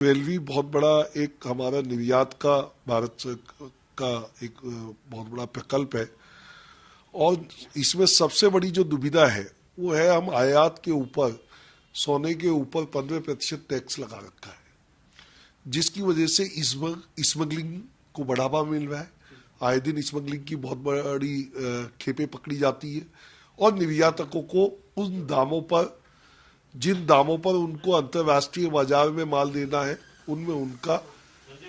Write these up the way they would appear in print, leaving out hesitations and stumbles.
Railway बहुत बड़ा एक हमारा निर्यात का भारत का एक बहुत बड़ा प्रकल्प है और इसमें सबसे बड़ी जो दुविधा है वो है हम आयात के ऊपर सोने के ऊपर 15% टैक्स लगा रखा है जिसकी वजह से स्मगलिंग को बढ़ावा मिल रहा है। आए दिन स्मगलिंग की बहुत बड़ी खेपें पकड़ी जाती है और निर्यातकों को उन दामों पर जिन दामों पर उनको अंतर्राष्ट्रीय बाजार में माल देना है उनमें उनका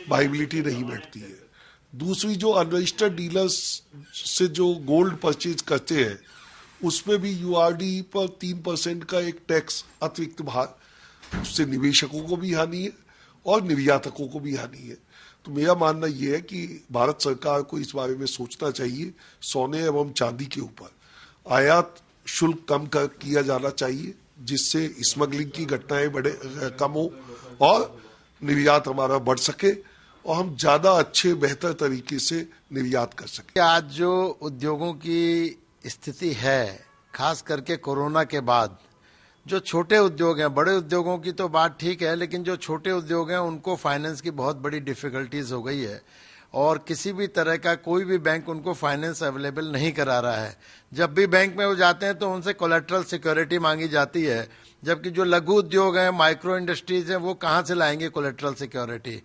वाइबिलिटी नहीं बैठती है। दूसरी जो अनरजिस्टर्ड डीलर्स से जो गोल्ड परचेज करते हैं उसमें भी यूआरडी पर 3% का एक टैक्स अतिरिक्त भार, उससे निवेशकों को भी हानि है और निर्यातकों को भी हानि है। तो मेरा मानना यह है कि भारत सरकार को इस बारे में सोचना चाहिए। सोने एवं चांदी के ऊपर आयात शुल्क कम किया जाना चाहिए जिससे स्मगलिंग की घटनाएं कम हो और निर्यात हमारा बढ़ सके और हम ज्यादा अच्छे बेहतर तरीके से निर्यात कर सके। आज जो उद्योगों की स्थिति है, खास करके कोरोना के बाद जो छोटे उद्योग हैं, बड़े उद्योगों की तो बात ठीक है, लेकिन जो छोटे उद्योग हैं उनको फाइनेंस की बहुत बड़ी डिफिकल्टीज हो गई है और किसी भी तरह का कोई भी बैंक उनको फाइनेंस अवेलेबल नहीं करा रहा है। जब भी बैंक में वो जाते हैं तो उनसे कोलेट्रल सिक्योरिटी मांगी जाती है, जबकि जो लघु उद्योग हैं, माइक्रो इंडस्ट्रीज हैं, वो कहाँ से लाएंगे कोलेट्रल सिक्योरिटी।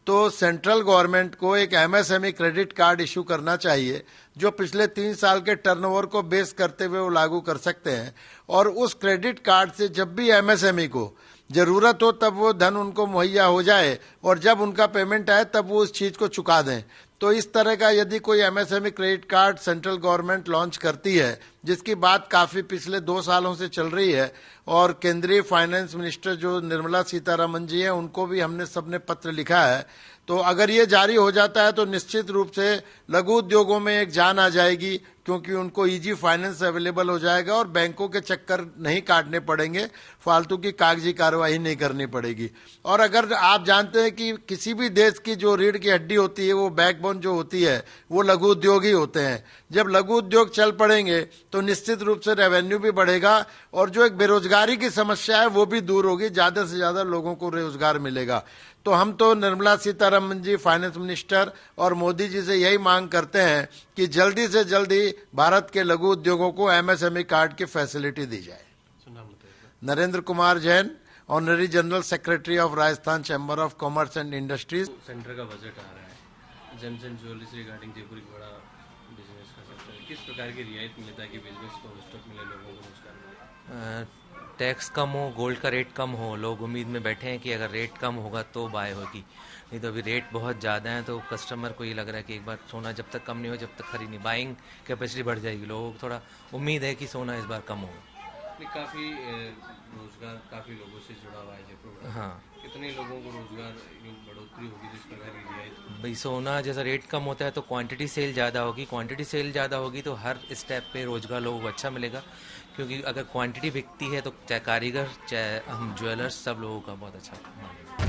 तो सेंट्रल गवर्नमेंट को एक एमएसएमई क्रेडिट कार्ड इशू करना चाहिए जो पिछले 3 साल के टर्नओवर को बेस करते हुए वो लागू कर सकते हैं और उस क्रेडिट कार्ड से जब भी एमएसएमई को जरूरत हो तब वो धन उनको मुहैया हो जाए और जब उनका पेमेंट आए तब वो उस चीज को चुका दें। तो इस तरह का यदि कोई MSME credit card central government launch करती है, जिसकी बात काफी पिछले 2 सालों से चल रही है और केंद्रीय फाइनेंस मिनिस्टर जो निर्मला सीतारमण जी हैं उनको भी हमने सबने पत्र लिखा है, तो अगर ये जारी हो जाता है तो निश्चित रूप से लघु उद्योगों में एक जान आ जाएगी क्योंकि उनको इजी फाइनेंस अवेलेबल हो जाएगा और बैंकों के चक्कर नहीं काटने पड़ेंगे, फालतू की कागजी कार्रवाई नहीं करनी पड़ेगी। और अगर आप जानते हैं कि किसी भी देश की जो रीढ़ की हड्डी होती है, वो बैकबोन जो होती है, वो लघु उद्योग ही होते हैं। जब लघु उद्योग चल पड़ेंगे तो निश्चित रूप से रेवेन्यू भी बढ़ेगा और जो एक बेरोजगारी की समस्या है वो भी दूर होगी, ज्यादा से ज्यादा लोगों को रोजगार मिलेगा। तो हम तो निर्मला सीतारमण जी फाइनेंस मिनिस्टर और मोदी जी से यही मांग करते हैं कि जल्दी से जल्दी भारत के लघु उद्योगों को एमएसएमई कार्ड की फैसिलिटी दी जाए। Narendra Kumar Jain, honorary general secretary of Rajasthan chamber of commerce and industries. Centre का बजट आ रहा है, जेम्स ज्वेलरी से रिगार्डिंग जयपुर एक बड़ा बिजनेस का सेक्टर है, किस प्रकार की रियायत मिले ताकि बिजनेस को स्टॉक मिले, लोगों को रोजगार? टैक्स कम हो, गोल्ड का रेट कम हो, लोग उम्मीद में बैठे हैं कि अगर रेट कम होगा तो बाय होगी, नहीं तो अभी रेट बहुत ज़्यादा है तो कस्टमर को ये लग रहा है कि एक बार सोना जब तक कम नहीं हो जब तक खरीद नहीं, बाइंग कैपेसिटी बढ़ जाएगी, लोगों को थोड़ा उम्मीद है कि सोना इस बार कम होगा। काफ़ी रोजगार काफ़ी लोगों से जुड़ा हुआ है जयपुर। हाँ, कितने लोगों को रोजगार बढ़ोतरी होगी जिस प्रकार की रियायत? भाई सोना जैसा रेट कम होता है तो क्वांटिटी सेल ज़्यादा होगी, क्वांटिटी सेल ज़्यादा होगी तो हर स्टेप पे रोजगार लोगों को अच्छा मिलेगा, क्योंकि अगर क्वांटिटी बिकती है तो चाहे कारीगर चाहे हम ज्वेलर्स सब लोगों का बहुत अच्छा